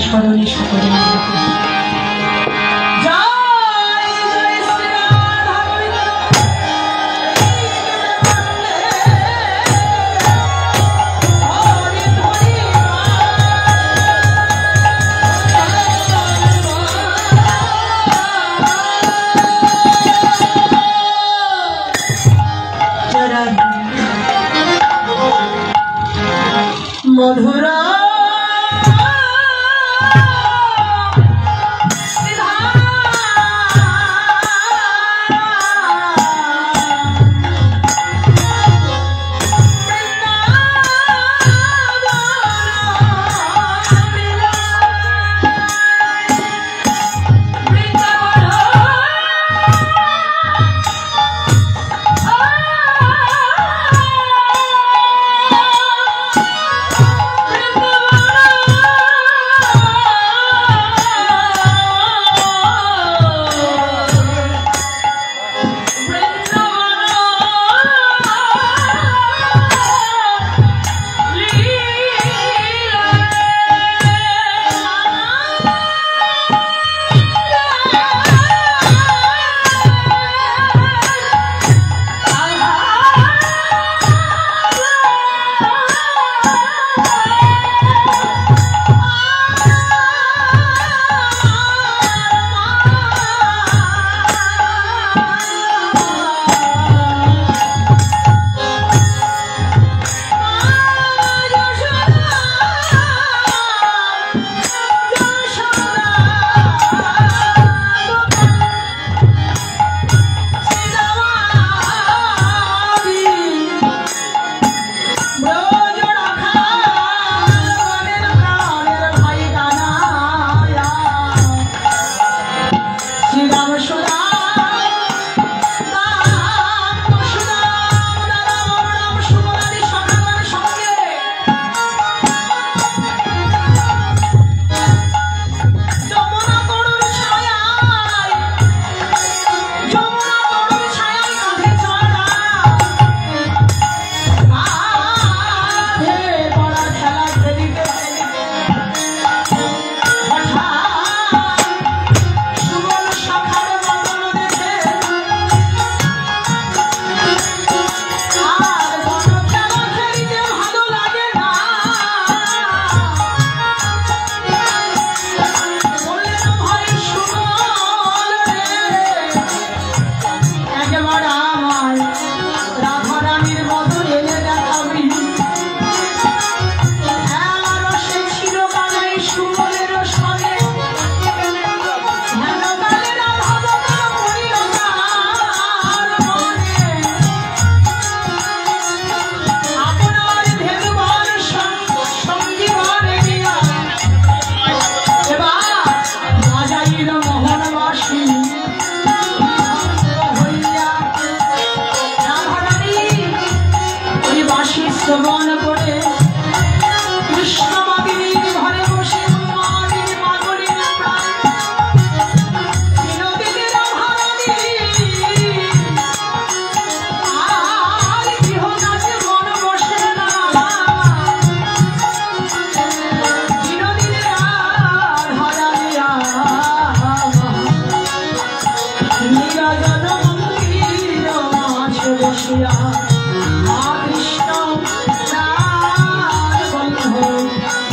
স্মরণে সকলে মধুরা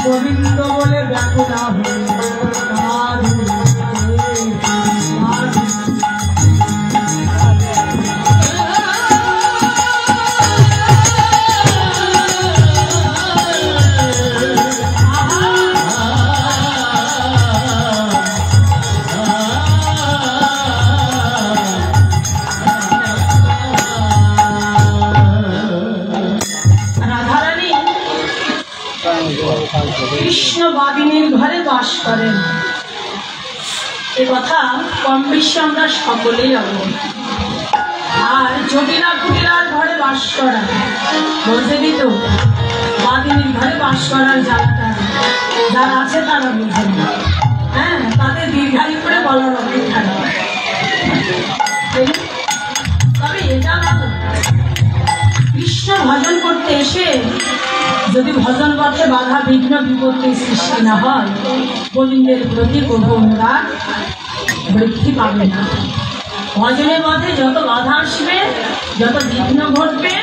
গোবিন্দ বলে ব্যাকুলা হয়ে কৃষ্ণবাদিনীর ঘরে বাস করেন। এ কথা কম বেশি আমরা সকলেই অবগত। আর জটিলা কুটিলার ঘরে বাস করা বোঝেনি তো, বাদিনীর ঘরে বাস করার জ্বালাটা যারা আছে তারা বোঝেন। হ্যাঁ, তাদের দীর্ঘায়ু করে বলার অপেক্ষা নেই। তবে এটা ভালো, কৃষ্ণ ভজন করতে এসে যদি ভজন পথে বাধা বিঘ্ন বিপত্তি সৃষ্টি না হয়, গোবিন্দের প্রতি কোনো অনুরাগ বৃদ্ধি পাবে না। ভজনের পথে যত বাধা আসবে, যত বিঘ্ন ঘটবে,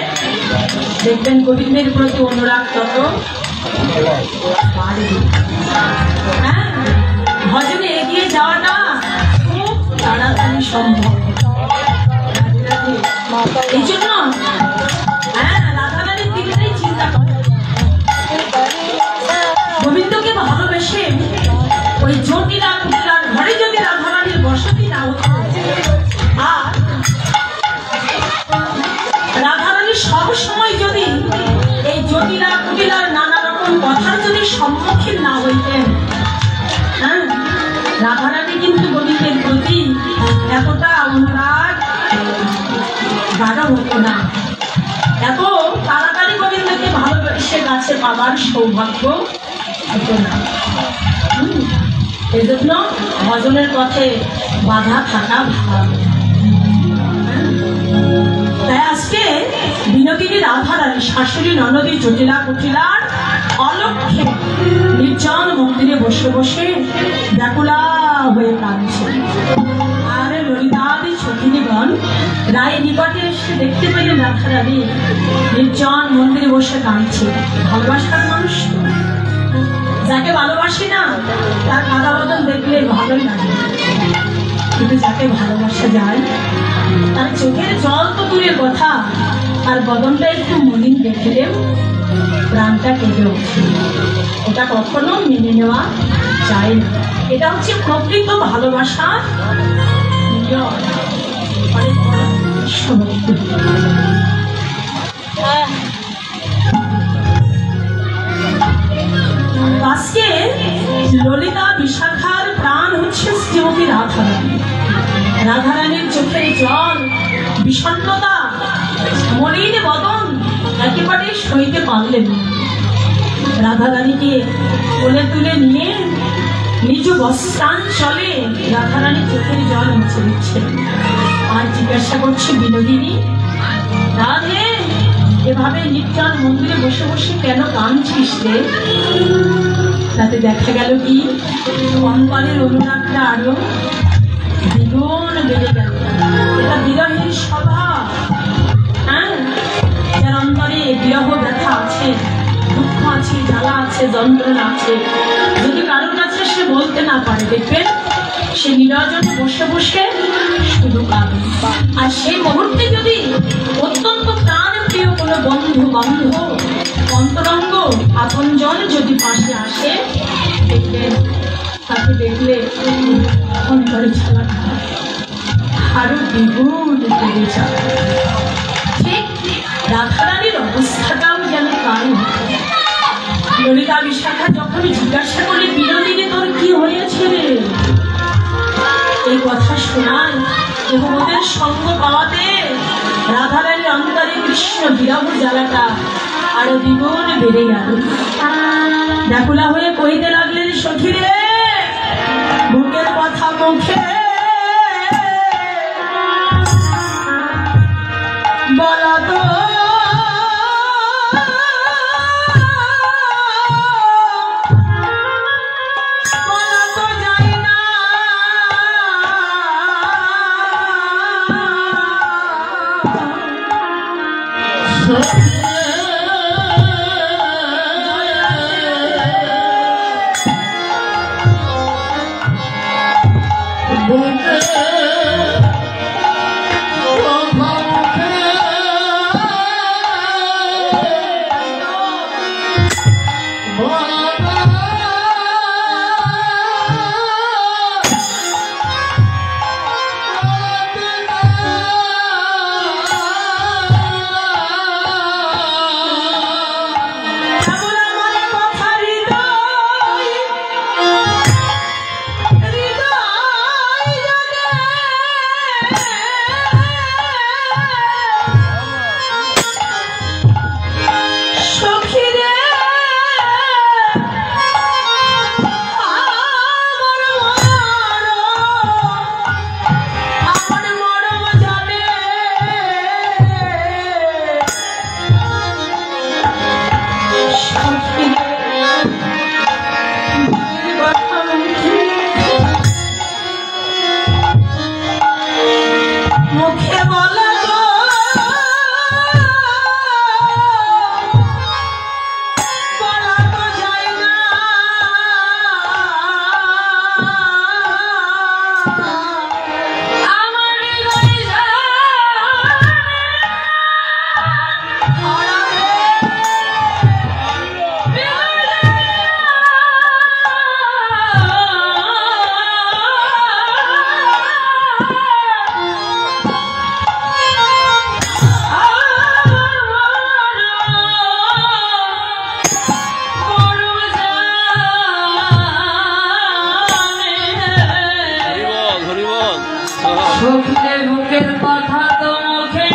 দেখবেন গোবিন্দের প্রতি অনুরাগ তত বাড়বে। হ্যাঁ, ভজনে এগিয়ে যাওয়াটা খুব তাড়াতাড়ি সম্ভব। এই জন্য হ্যাঁ, রাধারানীর দিকটাই চিন্তা করে গোবিন্দকে ভালোবেসে ওই জটিলা কুটিলার ঘরে যদি রাধারানীর বসতি না হতো, আর রাধারানী সব সময় যদি এই জটিলা কুটিলার নানা রকম কথার যদি সম্মুখীন না হইতেন, হ্যাঁ, রাধারানী কিন্তু গোবিন্দের প্রতি এতটা অনুরাগ গাঢ় হতো না, এত তাড়াতাড়ি গোবিন্দকে ভালোবেসে কাছে পাবার সৌভাগ্য হতো না। এই জন্য ভজনের পথে বাধা থাকা ভালো। তাই আজকে বিনোদিনী রাধারানী শাশুড়ি ননদী জটিলা কুটিলার অলক্ষ্যে নির্জন মন্দিরে বসে বসে ব্যাকুলা হয়ে কাঁদছে। আর ললিতাদি সখিনীগণ রায় নিকটে এসে দেখতে পেলেন রাধারানী নির্জন মন্দিরে বসে কাঁদছে। ভালোবাসার মানুষ, যাকে ভালোবাসি না তার কাদা বদন দেখলে ভালোই লাগে, কিন্তু যাকে ভালোবাসা যায় তার চোখের জল তো দূরের কথা, আর বদনটা একটু মলিন দেখলেও প্রাণটা কেঁদে ওঠে। এটা কখনো মেনে নেওয়া যায় না। এটা হচ্ছে প্রকৃত ভালোবাসা। আজকে ললিতা বিশাখার প্রাণ হচ্ছে শ্রীমতী রাধারানী। রাধারানীর চোখের জল, বিষণ্ণতা, মলিন বদন একেবারে সইতে পারলেন। রাধারানীকে কোলে তুলে নিয়ে নিজ বস্ত্রাঞ্চলে রাধারানী চোখের জল মুছে দিচ্ছে, আর জিজ্ঞাসা করছে, বিনোদিনী রাধে, এভাবে নির্জন মন্দিরে বসে বসে কেন কাঁদছিস রে? তাতে দেখা গেল কি অন্তরের অনুরাগটা আরো দ্বিগুণ বেড়ে গেল। এটা বিরহের স্বভাব। হ্যাঁ, যার অন্তরে বিরহ ব্যথা আছে, দুঃখ আছে, জ্বালা আছে, যন্ত্রণা আছে, যদি কারোর কাছে সে বলতে না পারে, দেখবেন সে নিরজনে বসে বসে শুধু কাঁদে। আর সেই মুহূর্তে যদি অত্যন্ত প্রাণ প্রিয় কোনো বন্ধু বান্ধব অন্তরঙ্গ আপনজন যদি পাশে আসে, দেখবেন তাকে দেখলে অন্তরে ঝালাটা আরো দ্বিগুণ বেড়ে যায়। ঠিক রাধারানীর অবস্থাটাও যেন তাই। ললিতা বিশাখা যখন জিজ্ঞাসা করলে, বিনোদিনী তোর কি হয়েছে রে? এই কথা শোনায় এবং ওদের সঙ্গ পাওয়াতে রাধারানীর অন্তরে কৃষ্ণ বিরহ জ্বালাটা আরো দ্বিগুণ বেড়ে গেল। ব্যাকুলা হয়ে কহিতে লাগলেন, সখী রে, বুকের কথা মুখে বলা তো সখীরে মুখের কথা তো মুখে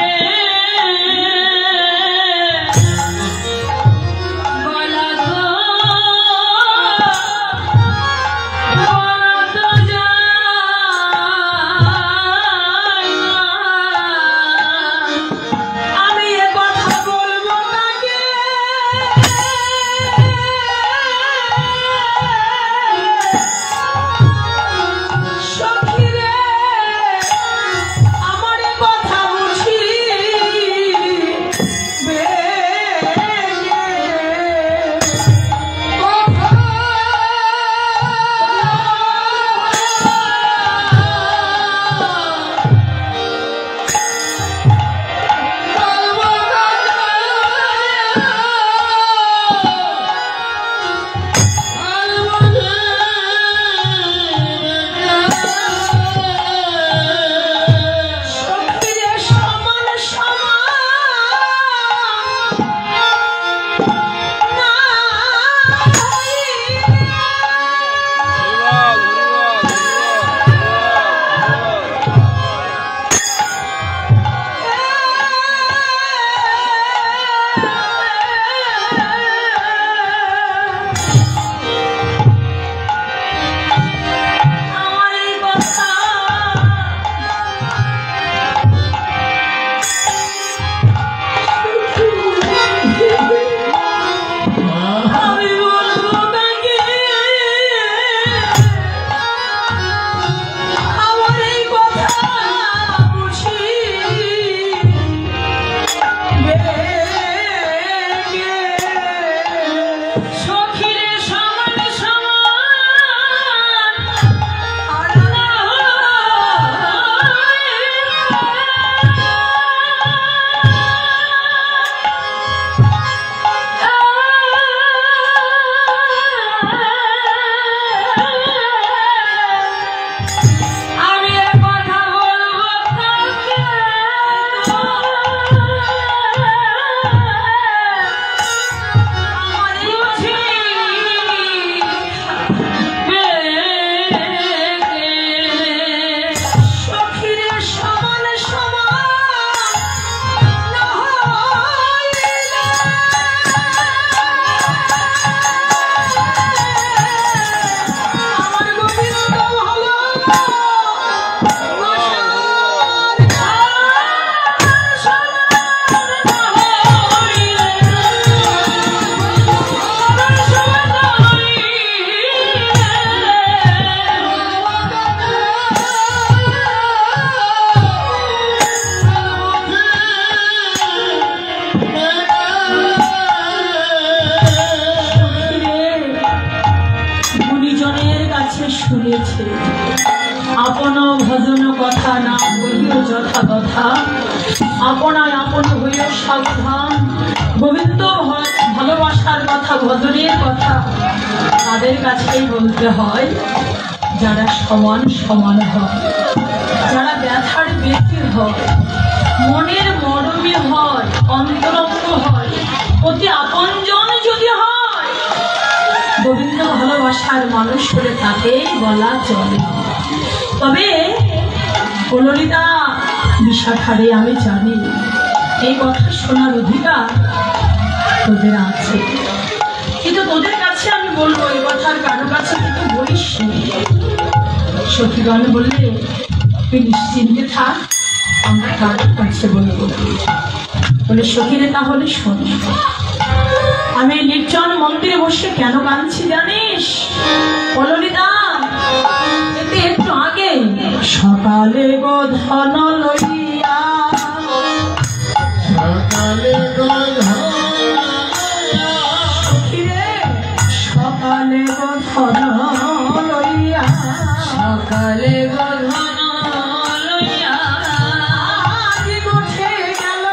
শুনেছে আপন ভজন কথা না বলিও যথা কথা আপনায় আপন হইও সাবধান গোবিন্দ ভালোবাসার কথা ভজনের কথা তাদের কাছেই বলতে হয় যারা সমান সমান হয় যারা ব্যথার ব্যক্তি হয় মনের মরমে হয় অন্তরঙ্গ হয় অতি আপনজন যদি হয় গোবিন্দ ভালোবাসার মানুষ করে তাকেই বলা চলে। তবে ললিতা বিশাখারে আমি জানি এই কথা শোনার অধিকার তোদের আছে, কিন্তু তোদের কাছে আমি বলবো এই কথার কারো কাছে কিন্তু বলিস। সখীগণ বললে তুই নিশ্চিন্তে থাক, আমরা কারো কাছে বলবো। বলে সখীরে তাহলে শোন, আমি নির্জন মন্দিরে বসে কেন কাঁদছি জানিস? ললিতা এতে একটু আগে সকালে গো ধন লইয়া সকালে গো সকালে গো ধন লইয়া সকালে গো ধন লইয়া উঠে গেল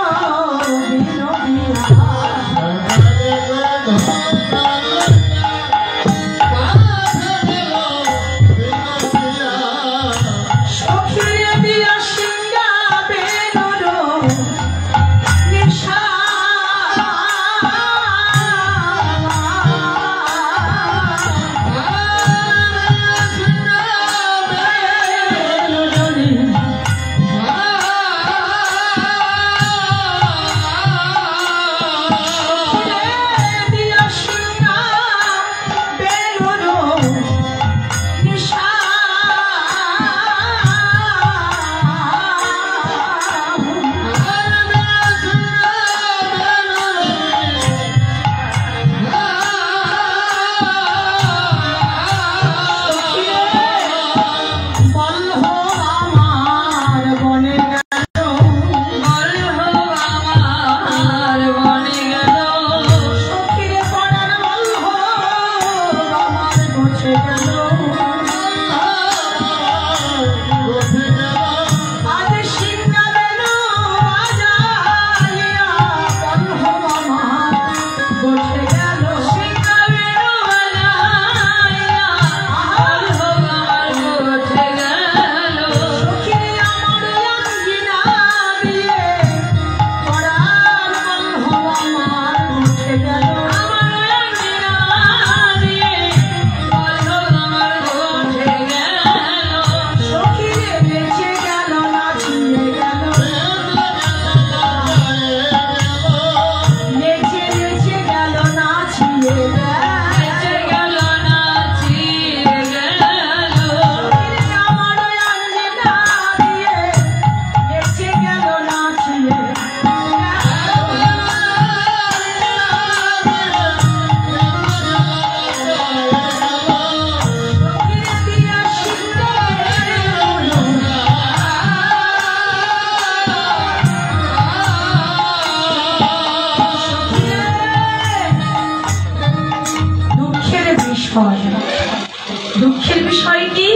বিষয়টি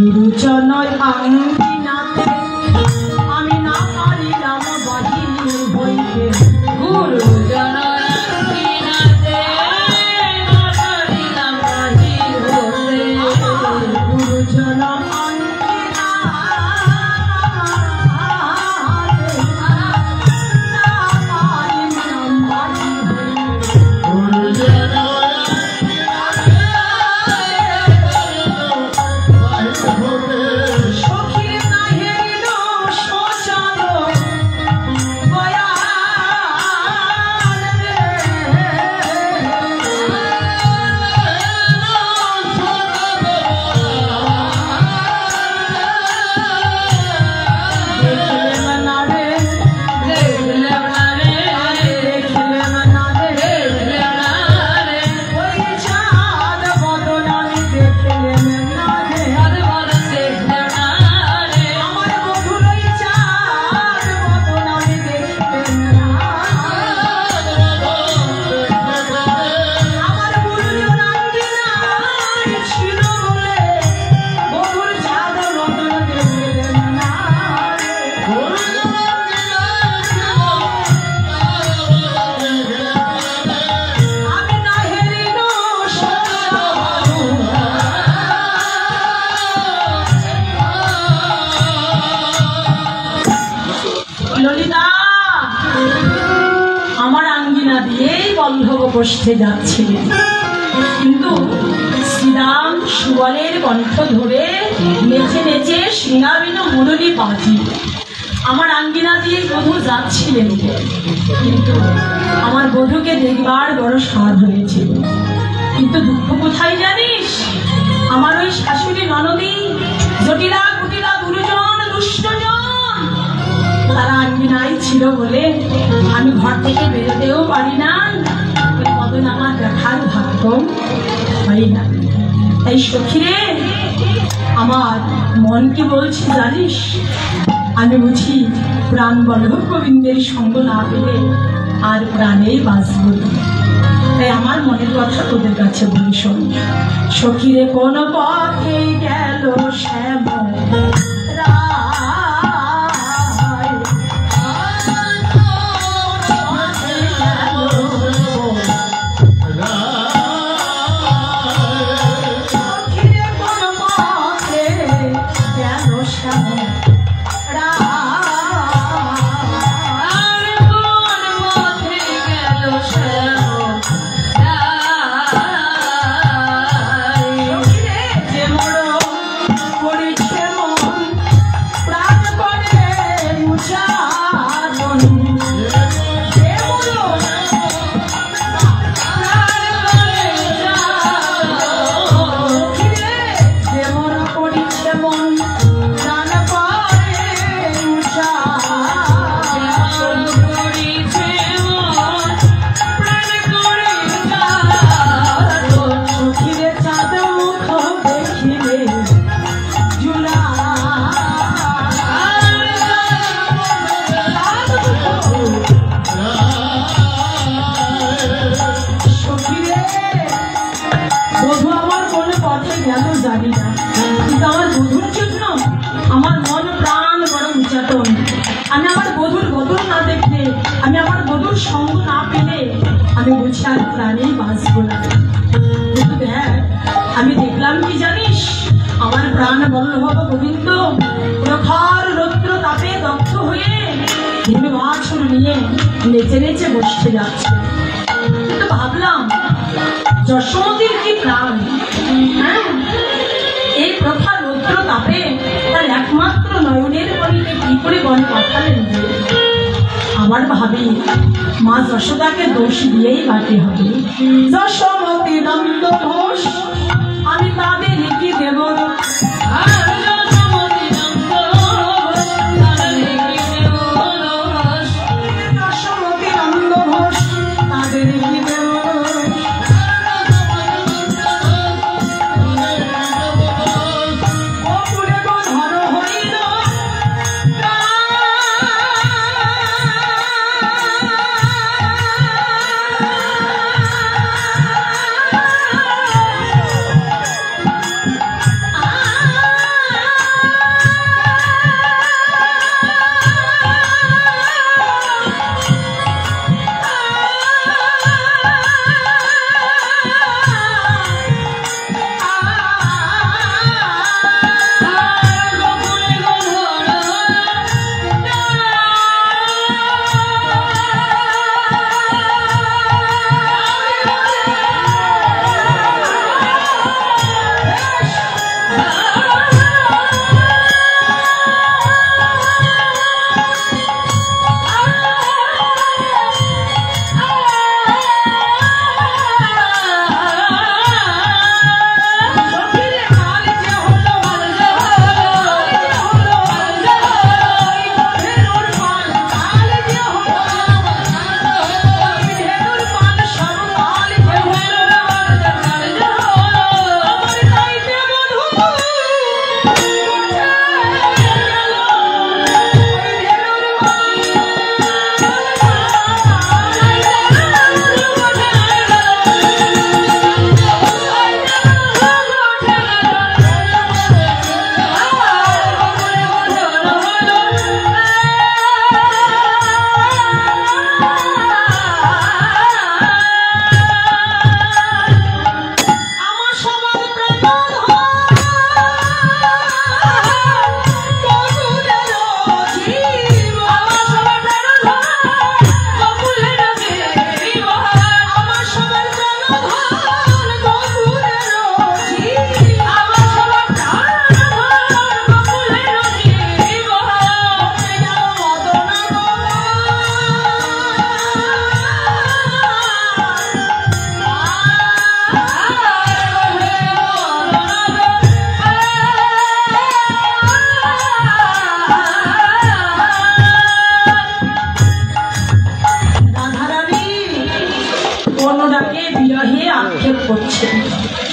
গুরুজন আঙ্গিনাতে আমি না পারিলাম বাহির হইতে গুরুজন আঙ্গিনাতে না পারিলাম বাহির হইতে গুরুজন কষ্টে যাচ্ছিলেন, কিন্তু শ্রীরাম সুবলের কণ্ঠ ধরে নেচে নেচে সিঙ্গাবিন মুরলী বাজি আমার আঙ্গিনা দিয়ে বধূ যাচ্ছিলেন। কিন্তু আমার বধূকে দেখবার বড় স্বাদ হয়েছিল, কিন্তু দুঃখ কোথায় জানিস? আমার ওই শাশুড়ি ননদী জটিলা কুটিলা দুর্জন দুষ্টজন তারা আঙ্গিনায় ছিল বলে আমি ঘর থেকে বেরোতেও পারি না, আমার দেখার ভাগ্য হয় না। তাই সখীরে আমার মন কি বলছি জানিস? আমি বুঝি প্রাণ বল্লভ গোবিন্দের সঙ্গ না পেলে আর প্রাণেই বাঁচব না। তাই আমার মনের কথা তোদের কাছে বলি শোন। সখীরে কোন পথে গেল শ্যামল আমি দেখলাম কি জানিস? আমার প্রাণ বল্লভ গোবিন্দ প্রখর রৌদ্র তাপে দগ্ধ হয়ে বাছুর নিয়ে নেচে নেচে বসতে যাচ্ছে। কিন্তু ভাবলাম যশোমতীর কি প্রাণ, হ্যাঁ, এই প্রখর রৌদ্র তাপে তার একমাত্র নয়নের বলিতে কি করে বন পাঠালেন? আবার ভাবি মা যশোদাকে দোষ দিয়েই বাকি হবে। যশোমতী নন্দ ঘোষ আমি তাদের কি দেব? যশোমতী নন্দ ঘোষ তাদের কি দেব?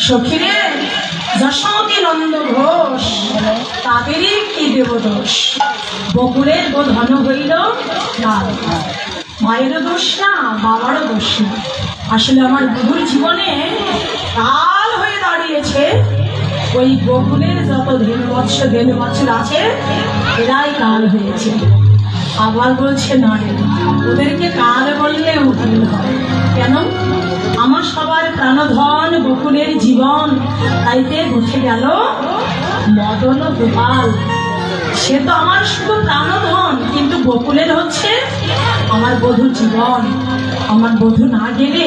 সখীরে যশোমতী নন্দ ঘোষ তাদেরই কি দেবদোষ, বকুলের গো ধন হইল লাল। মায়েরও দোষ না, বাবারও দোষ না, আসলে আমার বধুর জীবনে কাল হয়ে দাঁড়িয়েছে ওই বকুলের যত ধেনু বৎসর আছে এরাই কাল হয়েছে। আবার বলছে না রে, ওদেরকে কাল বললেও ভুল হয়। কেন? আমার সবার প্রাণধন বকুলের জীবন, তাইতে উঠে গেল মদন গোপাল। সে তো আমার শুধু প্রাণধন, কিন্তু বকুলের হচ্ছে আমার বধূ জীবন। আমার বধূ না গেলে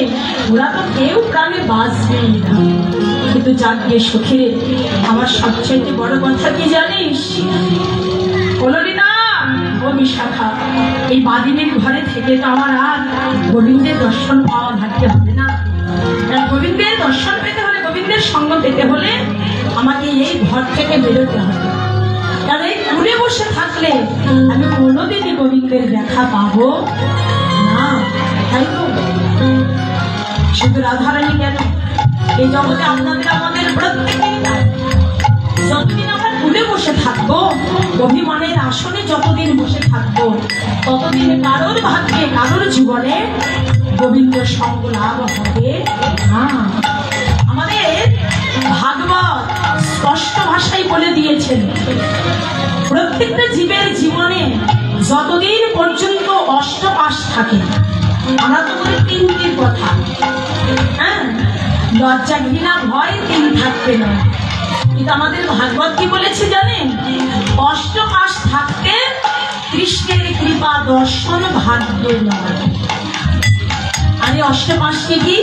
ওরা তো কেউ প্রাণে বাঁচবেই না। কিন্তু যাকে সুখে আমার সবচেয়ে বড় কথা কি জানিস? বলি না ও বিশাখা, এই বাদিনীর ঘরে থেকে তো আমার আর গোবিন্দের দর্শন পাওয়া ভাগ্য হবে না। গোবিন্দের দর্শন পেতে হলে, গোবিন্দের সঙ্গ পেতে হলে আমাকে এই ঘর থেকে বেরোতে হবে। কারণ এই ঘুরে বসে থাকলে আমি কোনোদিনই গোবিন্দের দেখা পাবো না। তাই তো শুধু রাধারানী কেন, এই জগতে আপনাদের আমাদের প্রত্যেকেরই তাই। যতদিন আমরা ঘুরে বসে থাকবো, অভিমানের আসনে যতদিন বসে থাকবো, ততদিন কারোর ভাগ্যে, কারোর জীবনে গোবিন্দ সঙ্গ লাভ হবে না। আমাদের ভাগবত স্পষ্ট ভাষায় বলে দিয়েছেন, প্রত্যেকটা জীবের জীবনে যতদিন পর্যন্ত অষ্টপাশ থাকে, আমরা তো বলি তিনটির কথা, হ্যাঁ, লজ্জা ঘৃণা ভয় তিন থাকতে নয়। কিন্তু আমাদের ভাগবত কি বলেছে জানেন? অষ্টপাশ থাকতে কৃষ্ণের কৃপা দর্শন ভাগ্য নয়। আর এই অষ্টপাশকে কি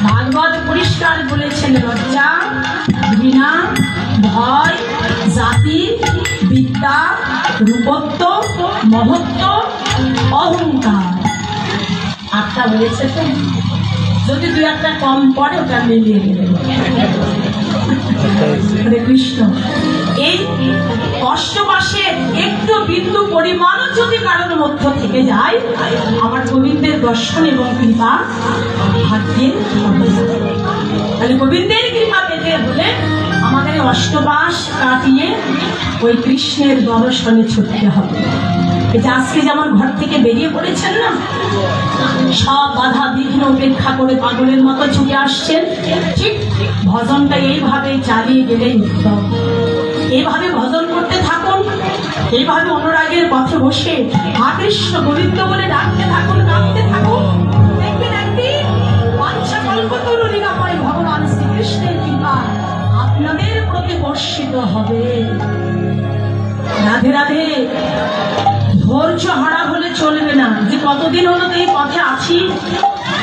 ভাগবত পরিষ্কার বলেছেন? লজ্জা ঘৃণা ভয় জাতি বিদ্যা রূপত্ব মহত্ব অহংকার, আটটা বলেছে। তো যদি দু একটা কম পড়ে ওটা মিলিয়ে নেবে। হরে কৃষ্ণ। এই অষ্টপাশে একটু বিন্দু পরিমাণও যদি কারোর মধ্য থেকে যায়, আমার গোবিন্দের দর্শন এবং কৃপা ভাগ্যের হবে। তাহলে গোবিন্দের কৃপা পেতে হলে আমাদের অষ্টপাশ কাটিয়ে ওই কৃষ্ণের দর্শনে ছুটতে হবে। এটা আজকে যেমন ঘর থেকে বেরিয়ে পড়েছেন না, সব বাধা বিঘ্ন উপেক্ষা করে পাগলের মতো ছুটে আসছেন, ঠিক ভজনটা এইভাবে চালিয়ে গেলেই উত্তম। এইভাবে ভজন করতে থাকুন, এইভাবে অনুরাগের পথে বসে হা কৃষ্ণ গোবিন্দ বলে ডাকতে থাকুন, ডাকতে থাকুন। দেখবেন একদিন বাঞ্ছা কল্পতরু লীলাময় ভগবান শ্রীকৃষ্ণের কৃপা আপনাদের প্রতি বর্ষিত হবে। রাধে রাধে। ধৈর্য হারা হলে চলবে না, যে কতদিন হলো তো এই পথে আছি,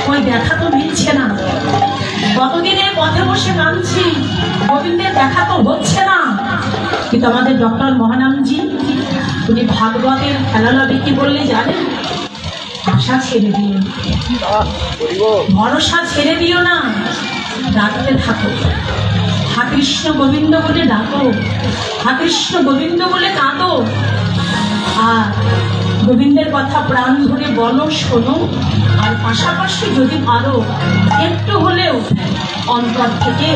ওই দেখা তো মিলছে না। কতদিন এই পথে বসে কাঁদছি, গোবিন্দের দেখা তো হচ্ছে না। কিন্তু আমাদের ডক্টর মহানামজি উনি ভাগবতের খেলালবে কি বললে জানেন? আশা ছেড়ে দিও, ভরসা ছেড়ে দিও না, ডাকতে থাকো। হা কৃষ্ণ গোবিন্দ বলে ডাকো, হা কৃষ্ণ গোবিন্দ বলে কাঁদো। আর গোবিন্দের কথা প্রাণ ধরে বলো, শোনো। আর পাশাপাশি যদি পারো একটু হলেও অন্তর থেকে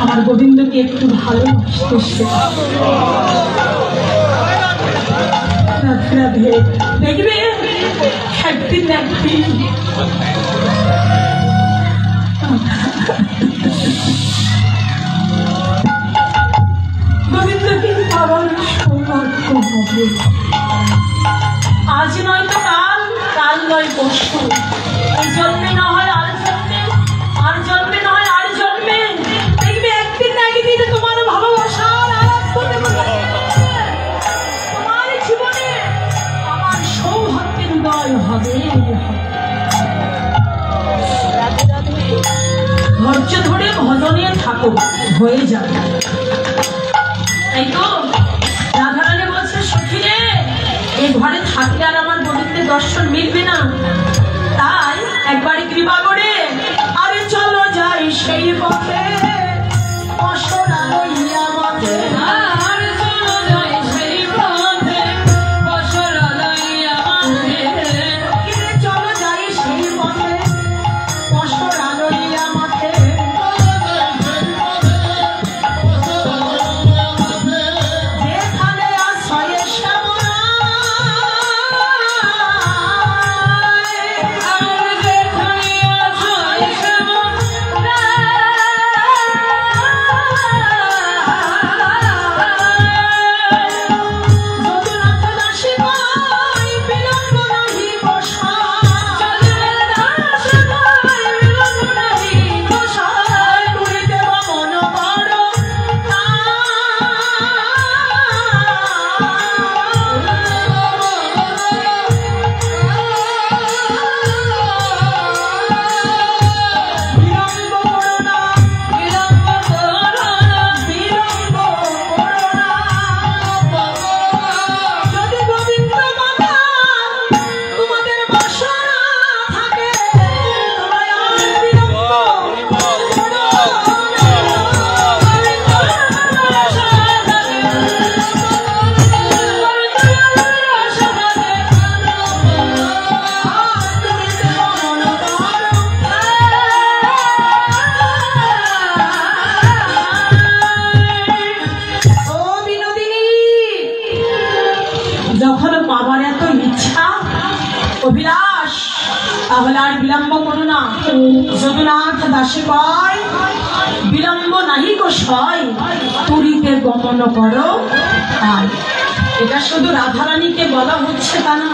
আমার গোবিন্দকে একটু ভালোবাসতে শেখো। দেখবে একদিন একদিন গোবিন্দকে পাওয়ার সৌভাগ্য হবে। আজ নয়তো কাল, কাল নয় পরশু, এই জন্মে না হয় আর জন্মে, আর জন্মে না হয় আর জন্মে, দেখবে একদিন না একদিন তোমার ভালোবাসার তোমার জীবনে আমার সৌভাগ্যের উদয় হবে। ধৈর্য ধরে ভজনে থাকো, হয়ে যাবে। তাই তো রাধারানী বলছে, সখী রে, এই ঘরে থাকলে আর আমার গোবিন্দের দর্শন মিলবে না। তাই একবারই কৃপা করে আরে চলো যাই সেই পথে, অসরা লইয়া মতে। চলো যাই সেই পথে, অসরা লইয়া মতে। তাহলে আর বিলম্ব করো না। যদুনাথ দাসে কয় বিলম্ব নাহি গো সয়, পুরীতে গমন করো তাই। এটা শুধু রাধারানীকে বলা হচ্ছে তা না,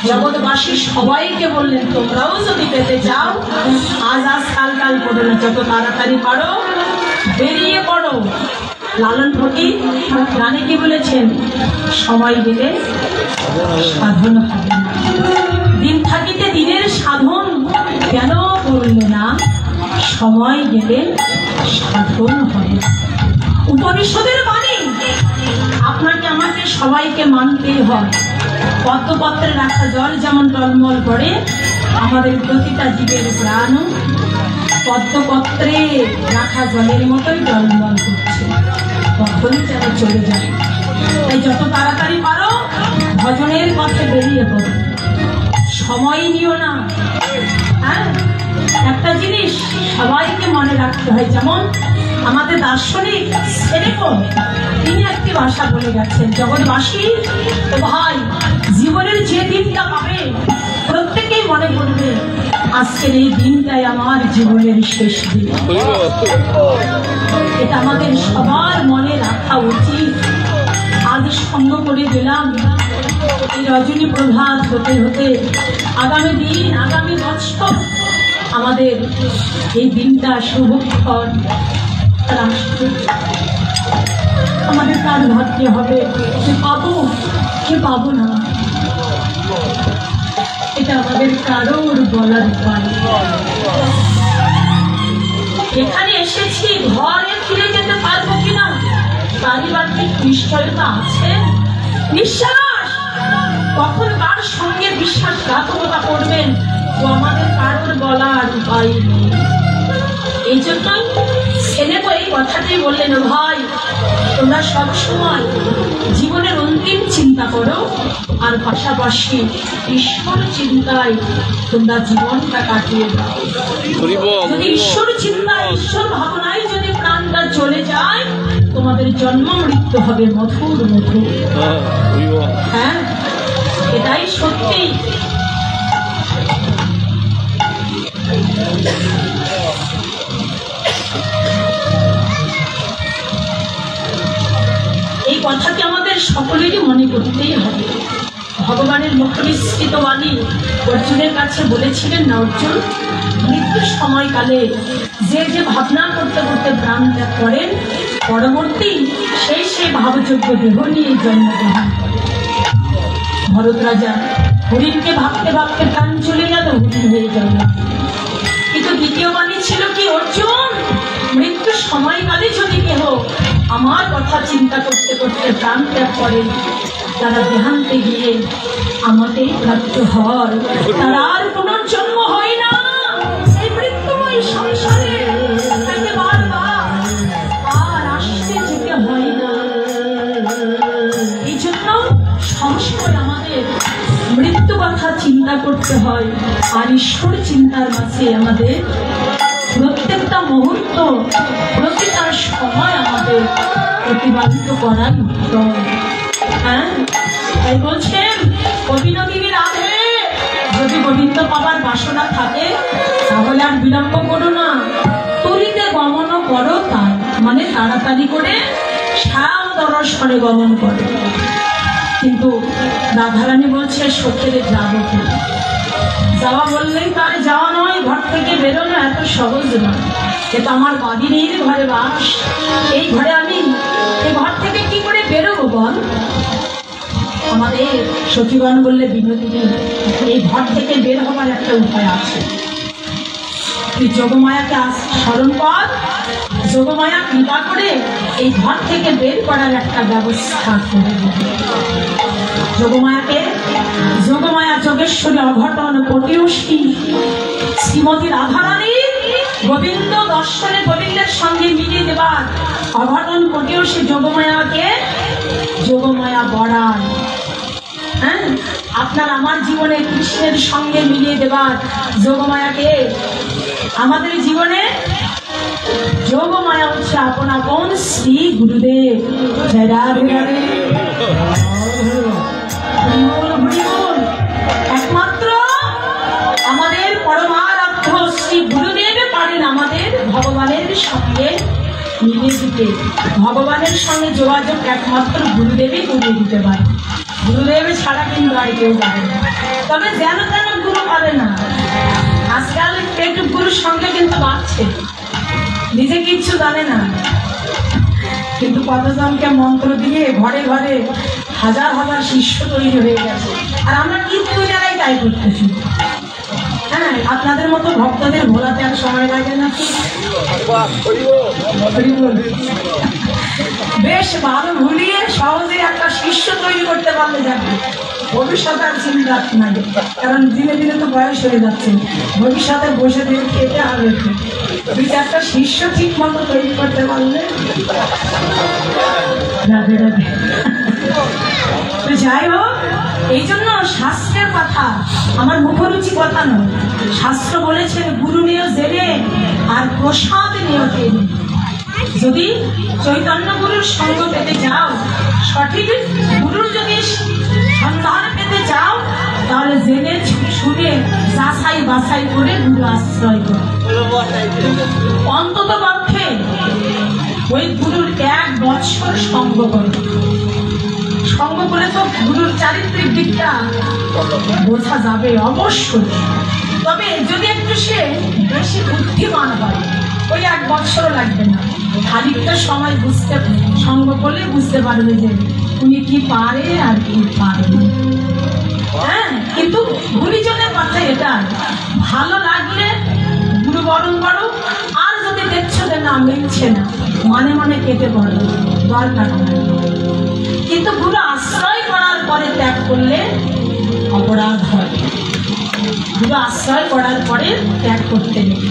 জগৎবাসী সবাইকে বললেন তোমরাও যদি পেতে চাও আজ কাল কাল করো না, যত তাড়াতাড়ি পারো বেরিয়ে পড়ো। লালন ফকির গানে কি বলেছেন? সময় গেলে সাধন হবে না, দিন থাকিতে দিনের সাধন কেন করলে না, সময় গেলে সাধন হবে। উপনিষদের বাণী আপনাকে আমাকে সবাইকে মানতেই হয়। পদ্মপত্রে রাখা জল যেমন টলমল করে, আমাদের প্রতিটা জীবের প্রাণ পদ্মপত্রে রাখা জলের মতোই টলমল করছে, তখনই যেন চলে যায়। তাই যত তাড়াতাড়ি পারো ভজনের পথে বেরিয়ে পড়ো, সময় নিও না। হ্যাঁ, একটা জিনিস সবাইকে মনে রাখতে হয়, যেমন আমাদের দার্শনিক সেরেকো তিনি একটি ভাষা বলে গেছেন, জগৎবাসী ও ভাই জীবনের যে দিনটা পাবে প্রত্যেকেই মনে করবে আজকের এই দিনটাই আমার জীবনের শেষ দিন। এটা আমাদের সবার মনে রাখা উচিত। আজ সঙ্গ করে দিলাম এই রজনী প্রভাত হতে হতে আগামী দিন, আগামী বছর আমাদের এই দিনটা শুভক্ষণ আমাদের কার ভাবতে হবে, কে পাবো কে পাবো না, এটা আমাদের কারোর বলার উপায়। এখানে এসেছি, ঘরে ফিরে যেতে পারবো কিনা পারিবারিক নিশ্চয়তা আছে, বিশ্বাস কখন কার সঙ্গে বিশ্বাসঘাতকতা করবেন ও আমাদের কারোর বলার উপায় নেই। এই জন্যই সেনেকো এই কথাটাই বললেন, ভাই তোমরা সবসময় জীবনের অন্তিম চিন্তা করো আর পাশাপাশি ঈশ্বর চিন্তায় তোমরা জীবনটা কাটিয়ে দাও। যদি ঈশ্বর চিন্তায়, ঈশ্বর ভাবনায় যদি প্রাণটা চলে যায়, তোমাদের জন্ম মৃত্যু হবে মধুর মধুর। হ্যাঁ, এটাই সত্যি। এই কথাটি আমাদের সকলেরই মনে করতেই হবে। ভগবানের মুখনিসৃত বাণী অর্জুনের কাছে বলেছিলেন না, অর্জুন মৃত্যুর সময়কালে যে যে ভাবনা করতে করতে প্রাণ ত্যাগ করেন, পরবর্তী সেই ভাবযোগ্য দেহ নিয়ে জন্মগ্রহণ করেন। ভরত রাজা হরিণকে ভাবতে ভাবতে প্রাণ চলে গেল, হরিণ হয়ে গেল। কিন্তু দ্বিতীয় বাণী ছিল কি, অর্জুন মৃত্যুর সময়কালে যদি কেহ আমার কথা চিন্তা করতে করতে প্রাণ ত্যাগ করে, তারা দেহান্তে গিয়ে আমাকে প্রাপ্ত হয়, তারা আর পুনর্জন্ম হয় না। এই মৃত্যুময় সংসারে তাকে বারবার আর আসতে যেতে হয় না। এই জন্য সবসময় আমাদের মৃত্যু কথা চিন্তা করতে হয়, আর ঈশ্বর চিন্তার মাঝে আমাদের প্রত্যেকটা মুহূর্ত, প্রতিটা সময় আমাদের প্রতিপালিত করার উত্তম। হ্যাঁ, তাই বলছেন কবিনগিনী রাধে, যদি গোবিন্দ পাবার বাসনা থাকে তাহলে আর বিলম্ব করো না, তরিতে গমন করো তাই, মানে তাড়াতাড়ি করে শ্যাম দর্শনে গমন করো। কিন্তু রাধারানী বলছে সত্যি যাবো কি, যাওয়া বললেই তার যাওয়া নয়, ঘর থেকে বেরোনো এত সহজ নয়। এটা আমার বাড়ির ঘরে বাস, এই ঘরে আমি এই ঘর থেকে কি করে বেরোবো বল? আমাদের সখীগণ বললে, বিনোদিনী এই ঘর থেকে বের হবার একটা উপায় আছে, তুই যোগমায়াকে স্মরণ কর, যোগমায়া কৃপা করে এই ঘর থেকে বের করার একটা ব্যবস্থা করে দেবে। যোগমায়া যোগেশ্বরী অঘটন পটীয়সী শ্রীমতী রাধারানী গোবিন্দ দর্শনে গোবিন্দের সঙ্গে মিলিয়ে দেবার অঘটন পটীয়সী যোগমায়া বড়ান। হ্যাঁ, আপনার আমার জীবনে কৃষ্ণের সঙ্গে মিলিয়ে দেবার যোগমায়াকে আমাদের জীবনে যোগমায়া হচ্ছে আপন আপন শ্রী গুরুদেব। জয় রাধে রাধে। একমাত্র আমাদের সঙ্গে মিলিয়ে দিতে ভগবানের সঙ্গে যোগাযোগ একমাত্র গুরুদেবই করিয়ে দিতে পারে। গুরুদেবের ছাড়া কিন্তু আর কেউ পারে না। তবে যেন তেন গুরু পারে না। আজকাল একটু গুরুর সঙ্গে কিন্তু বাড়ছে, নিজে কিচ্ছু জানে না, কিন্তু কতজনকে মন্ত্র দিয়ে ঘরে ঘরে হাজার হাজার শিষ্য তৈরি হয়ে গেছে। আর আমরা কিন্তু যারাই তাই করতেছি। হ্যাঁ, আপনাদের মতো ভক্তদের ভোলাতে আর সময় লাগে না। বেশ ভালো ভুলিয়ে সহজে একটা শিষ্য তৈরি করতে পারলে যাবে, ভবিষ্যতে আর চিন্তা নাই। কারণ দিনে দিনে তো বয়স হয়ে যাচ্ছে, ভবিষ্যতে বসে দিয়ে খেতে হবে। দুই চারটা শিষ্য ঠিক মতো তৈরি করতে পারলে রাধে রাধে। তো যাই হোক, এই জন্য শাস্ত্রের কথা আমার মুখরুচি কথা নয়। শাস্ত্র বলেছেন গুরু নিয়ে জেনে আর প্রসাদ নিয়ে জেনে। যদি চৈতন্য গুরুর সঙ্গ পেতে যাও, সঠিক গুরুর যদি সন্ধান পেতে চাও, তাহলে জেনে শুনে যাচাই বাছাই করে গুরু আশ্রয় করো। অন্তত পক্ষে ওই গুরুর 1 বছর সঙ্গ করো। সঙ্গ করে তো গুরুর চারিত্রিক দিকটা বোঝা যাবে অবশ্যই। তবে যদি একটু সে বেশি বুদ্ধিমান হয়, ওই 1 বছরও লাগবে না, খানিকটা সময় সঙ্গ করলে বুঝতে পারবে যে উনি কি পারে আর কি পারে। হ্যাঁ, কিন্তু গুরুজনের কথা এটা, ভালো লাগলে গুরু বরণ করো। আর যদি দেখছো যে না মিলছে না, মানে মানে কেটে পড়ো, দরকার নাই। কিন্তু গুরু আশ্রয় করার পরে ত্যাগ করলে অপরাধ হয়। গুরু আশ্রয় করার পরে ত্যাগ করতে নেই।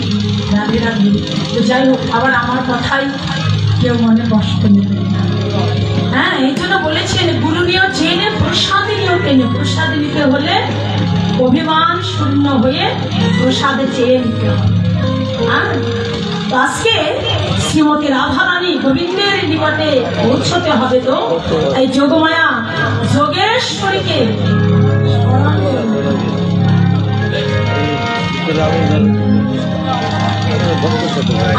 রাধে রাধে। তো যাই হোক, আবার আমার কথাই কেউ মনে কষ্ট নেবে। হ্যাঁ, এই জন্য বলেছেন গুরু নিয়েও জেনে প্রসাদে নিয়েও টেনে। প্রসাদে নিতে হলে অভিমান শূন্য হয়ে প্রসাদে চেয়ে নিতে হবে। হ্যাঁ, তো আজকে শ্রীমতী রাধারানী গোবিন্দের নিকটে পৌঁছতে হবে। তো এই যোগমায়া যোগেশ্বরীকে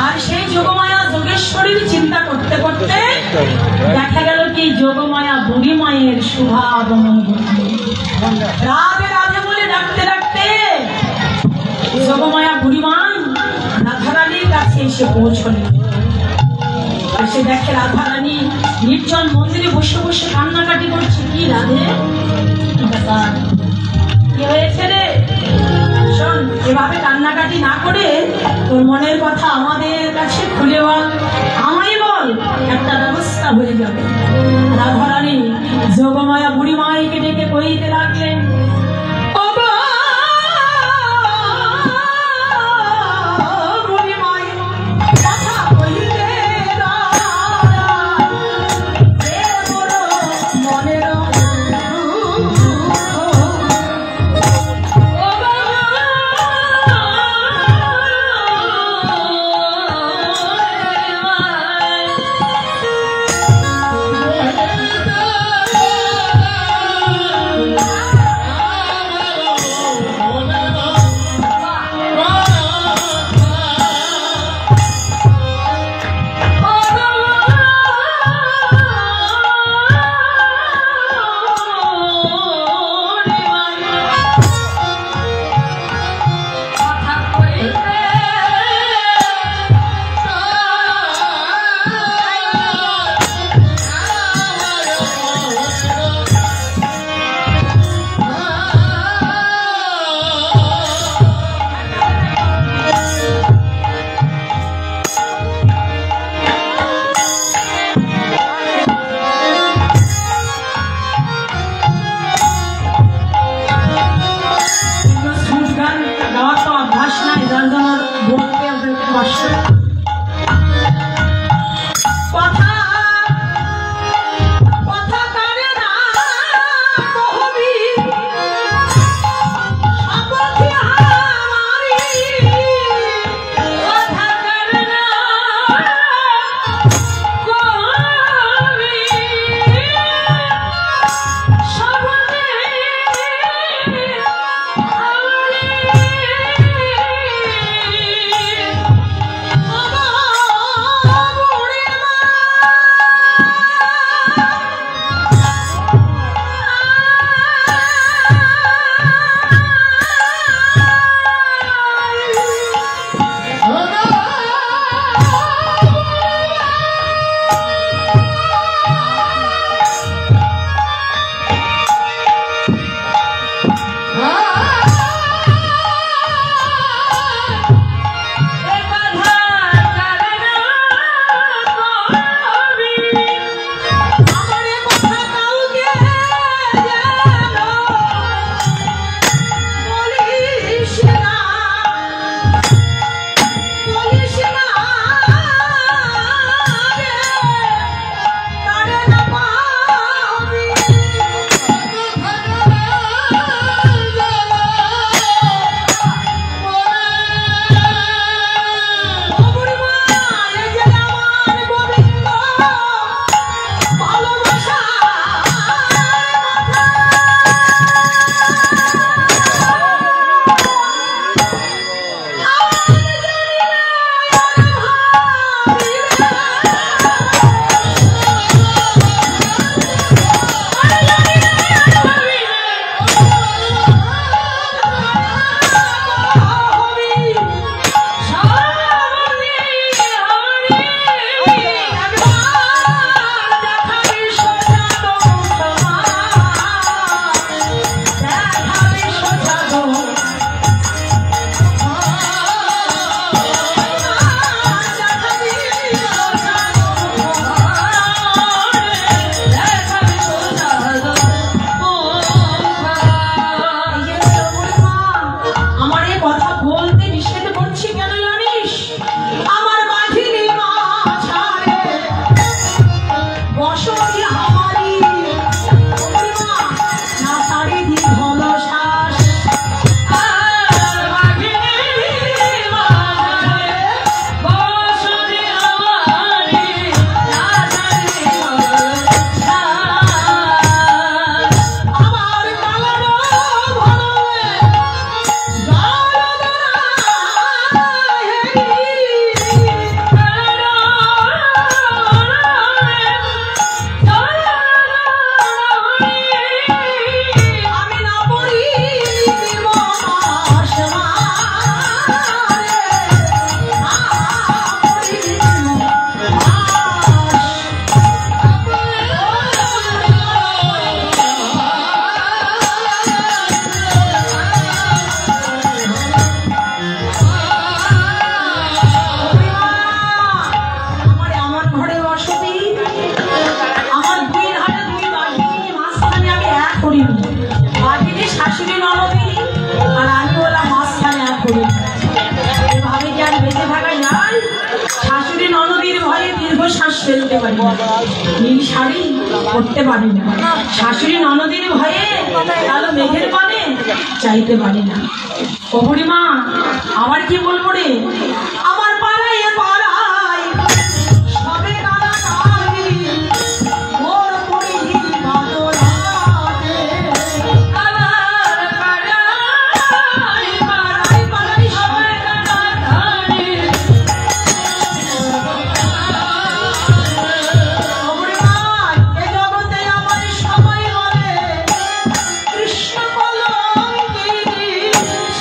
আর সেই যোগমায়া যোগেশ্বরীর চিন্তা করতে করতে দেখা গেল কি যোগমায়া বুড়ি মায়ের শুভাগমন ঘটল। রাধে রাধে বলে ডাকতে ডাকতে যোগমায়া বুড়ি মা রাধারানীর কাছে এসে পৌঁছলেন। এসে দেখে রাধারানী নির্জন মন্দিরে বসে বসে কান্নাকাটি করছে। কি রাধে, কি হয়েছে রে? শোন, এভাবে কান্নাকাটি না করে তোর মনের কথা আমাদের কাছে খুলে বল, আমায় বল, একটা ব্যবস্থা হয়ে যাবে। রাধারানী যোগমায়া বুড়ি মাইকে ডেকে কইতে লাগলেন, হতে পারি না, নীল শাড়ি পরতে পারি না, শাশুড়ি ননদের ভয়ে কালো মেঘের পানে চাইতে পারি না। ও বুড়িমা, আমার কি বলবো রে, আমার পাড়ায় পাড়ায় সবে কালা কালি ওর পড়ি বাদলাতে। আমার পাড়ায় পাড়ায় পাড়ায় সবে কালা কালি। ও বুড়িমা, এ জগতে আমার সবাই বলে কৃষ্ণ কলঙ্কিনী,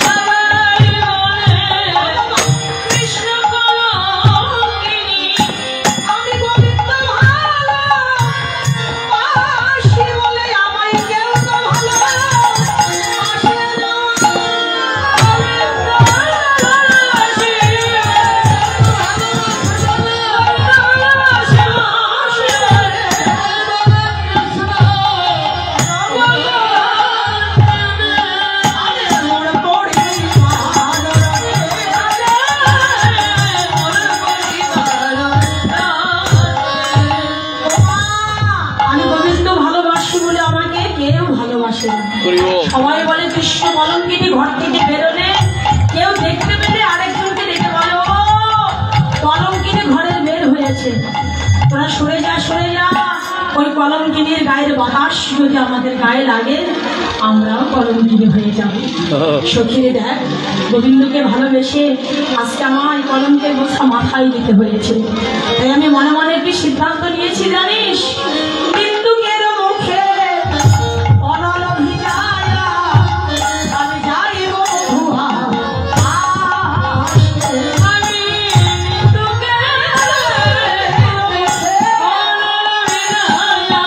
সবাই বলে কৃষ্ণ কলঙ্কিনী। আমি গোবিন্দ ভালোবাসি বলে আমায় কেউ তো ভালোবাসে না। আমি গোবিন্দ ভালোবাসি বলে আমাকে কেউ ভালোবাসে না। সবাই বলে কৃষ্ণ কলঙ্কিনী, ঘর থেকে বেরোলে কেউ দেখতে পেলে আরেকজনকে দেখে বলে ও কলঙ্কিনী ঘরে বের হয়েছে, তোরা সরে যা সরে যা। ওই কলঙ্কিনীর গায়ের বাতাস যদি আমাদের গায়ে লাগে আমরাও কলঙ্কিনী হয়ে যাব। সখীরে দেখ, গোবিন্দকে ভালোবেসে আজকে আমার কলঙ্কের বোঝা মাথায় দিতে হয়েছে। তাই আমি মনে মনে কি সিদ্ধান্ত নিয়েছি জানিস, বিন্দুকের মুখে অনল ভিজায়া আমি যাইব ধোঁয়া আসে। আমি বিন্দুকের মুখে অনল ভিজায়া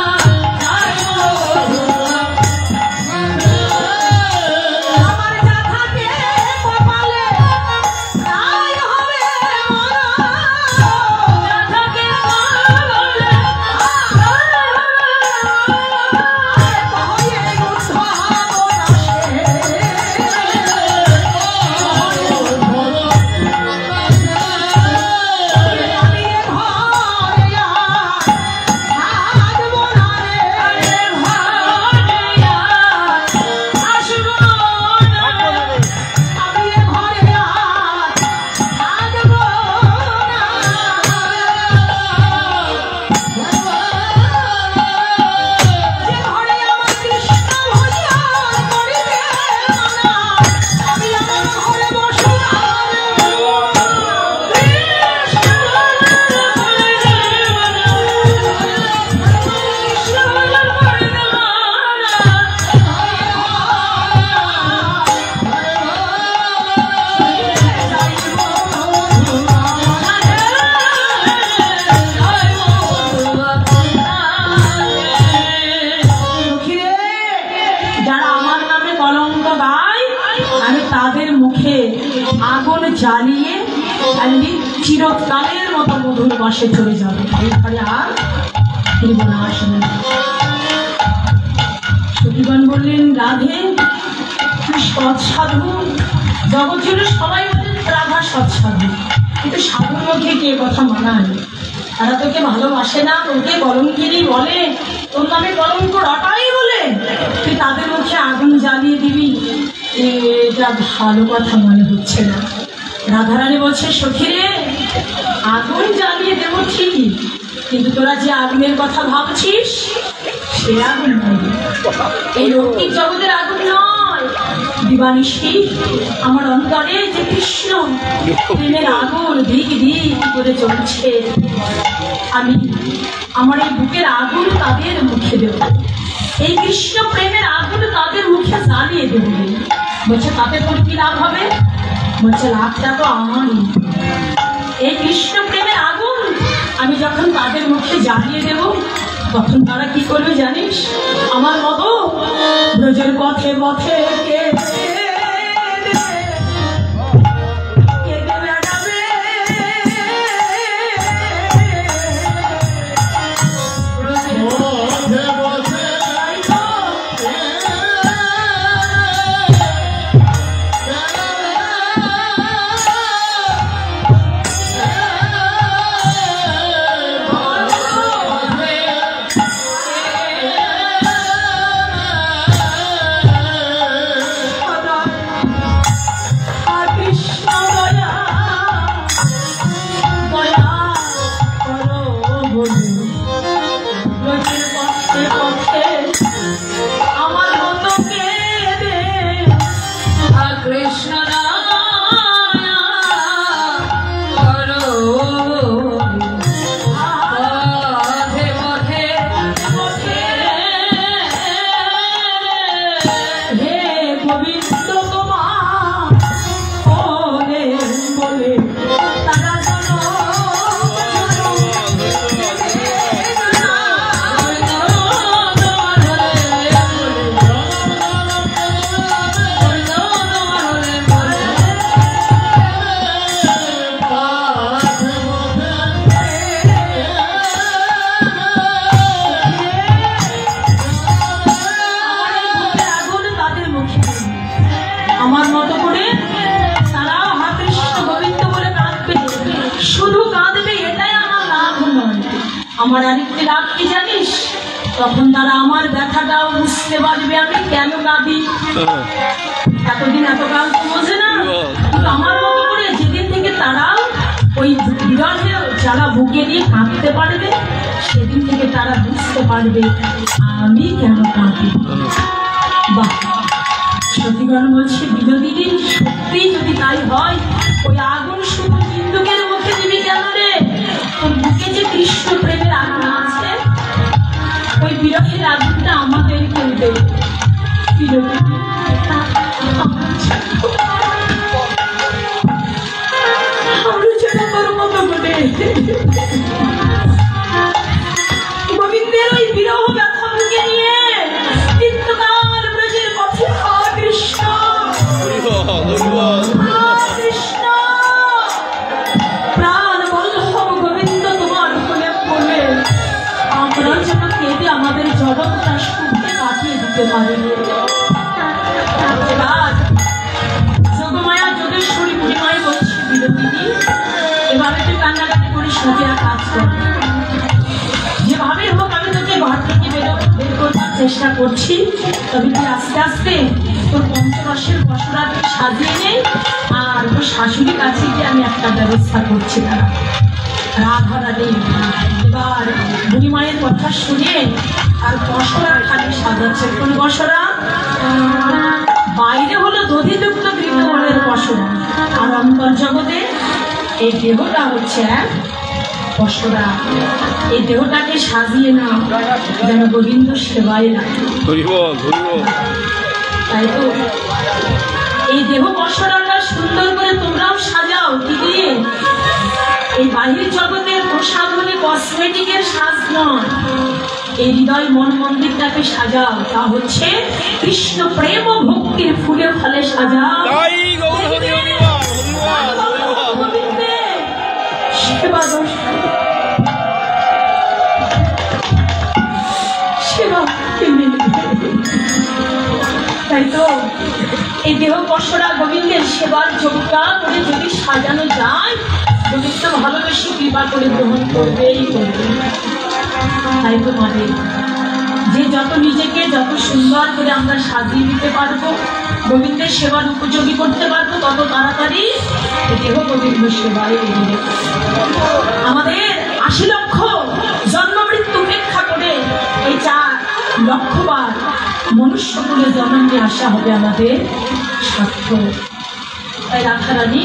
যাইব ধোঁয়া। আমার যা থাকে কপালে তাই হবে মরা, যা থাকে কপালে আগুন জ্বালিয়ে আমি চিরকালের মতো মধুর বাসে চলে যাবে, এরপরে আর ফিরব না, আসবে না। সখীগণ বললেন, রাধে তুই সৎ সাধু, জগৎ জুড়ে সবাই বলেন রাধা সৎ সাধু, কিন্তু সাধুর মুখে কে কথা মানায়? তারা তোকে ভালোবাসে না, তোকে কলঙ্কিনী বলে, তোর নামে কলঙ্ক রটাই বলে তুই তাদের মুখে আগুন জ্বালিয়ে দিবি, এটা ভালো কথা মনে হচ্ছে না। রাধারানী বলছে, সখীরে আগুন জ্বালিয়ে দেবো ঠিকই, কিন্তু তোরা যে আগুনের কথা ভাবছিস সে আগুন নয়, এই লৌকিক জগতের আগুন নয়। দিবানিশি আমার অন্তরে যে কৃষ্ণ প্রেমের আগুন দিক দিক করে চলছে, আমি আমার এই বুকের আগুন তাদের মুখে দেব, এই কৃষ্ণ প্রেমের আগুন তাদের মুখে জ্বালিয়ে দেব। বলছে তাতে তোর কি লাভ হবে? বলছে লাভটা তো আমারই। এই কৃষ্ণ প্রেমের আগুন আমি যখন তাদের মুখে জ্বালিয়ে দেব, তখন তারা কি করবে জানিস? আমার মতো ব্রজের পথে পথে আমার আরেকটি রাগ কি জানিস, তখন তারা আমার ব্যথাটাও বুঝতে পারবে আমি কেন কাঁদি। এতদিন এতকাল তো বোঝে না, কিন্তু আমার মতো করে যেদিন থেকে তারা ওই বিরহে যারা বুকে নিয়ে কাঁদতে পারবে, সেদিন থেকে তারা বুঝতে পারবে আমি কেন কাঁদি। বাহ, সতীগণ বলছে বিনোদিনী, সত্যি যদি তাই হয়, ওই আগুন শুধু বিন্দুকের মুখে দিবি কেন রে? তোর বুকে যে কৃষ্ণ প্রেমের আগুন আছে, ওই বিরহের আগুনটা আমাদের করবে। বিনোদিনী গোবিন্দের ওই বিরহ ব্যথা বুকে নিয়ে চিত্তকার ব্রজের পথে কৃষ্ণ কৃষ্ণ প্রাণ বল্লভ গোবিন্দ তোমার হলে বলে আমরা যেন কেঁদে আমাদের জগৎটা সুখে কাটিয়ে দিতে পারি। যোগমায়া যোগেশ্বরী বুড়িমাই বলছে বিনোদিনী, এভাবে তুই কান্নাকাটি করিস না, তুই কাজ কর, যেভাবে হোক আমি তোকে ঘর থেকে বের করবার চেষ্টা করছি, তবে তুই আস্তে আস্তে তোর পঞ্চরসের পশুরাকে সাজিয়ে নে, আর তোর শাশুড়ির কাছে গিয়ে আমি একটা ব্যবস্থা করছি। তারা রাধা রাধে। এবার বুড়িমায়ের কথা শুনে আর বসরা খালি সাজাচ্ছে। কোন বসরা? বাইরে হলো দধিযুক্ত গৃহবনের বসরা, আর অন্তর জগতে এই দেহটা হচ্ছে বসরা। এই দেহটাকে সাজিয়ে না যেন গোবিন্দ সেবায় রাখে। তাই তো এই দেহ বসরাটা সুন্দর করে তোমরাও সাজাও। কি দিয়ে? এই বাহির জগতের প্রসাদ হলে কসমেটিকের সাজ নয়, এই হৃদয় মন মন্দিরটাকে সাজাও, তা হচ্ছে কৃষ্ণ প্রেম ও ভক্তির ফুলে ফলে সাজাও। সেবা সেবা। তাই তো এই দেহ বর্ষরা গোবিন্দের সেবার যোগ্যতা করে যদি সাজানো যায়, গোবিন্দ ভালোবেসে কৃপা করে গ্রহণ করবেই করবে। তাই তো মানে যে যত নিজেকে যত সুন্দর করে আমরা সাজিয়ে দিতে পারবো, গোবিন্দের সেবার উপযোগী করতে পারবো, তত তাড়াতাড়ি দেহ গোবিন্দ সেবায় এগিয়ে। আমাদের ৮০ লক্ষ জন্ম মৃত্যু উপেক্ষা করে এই ৪ লক্ষবার মনুষ্য কুলে জন্ম নিয়ে আসা হবে আমাদের সার্থক। তাই রাধারানী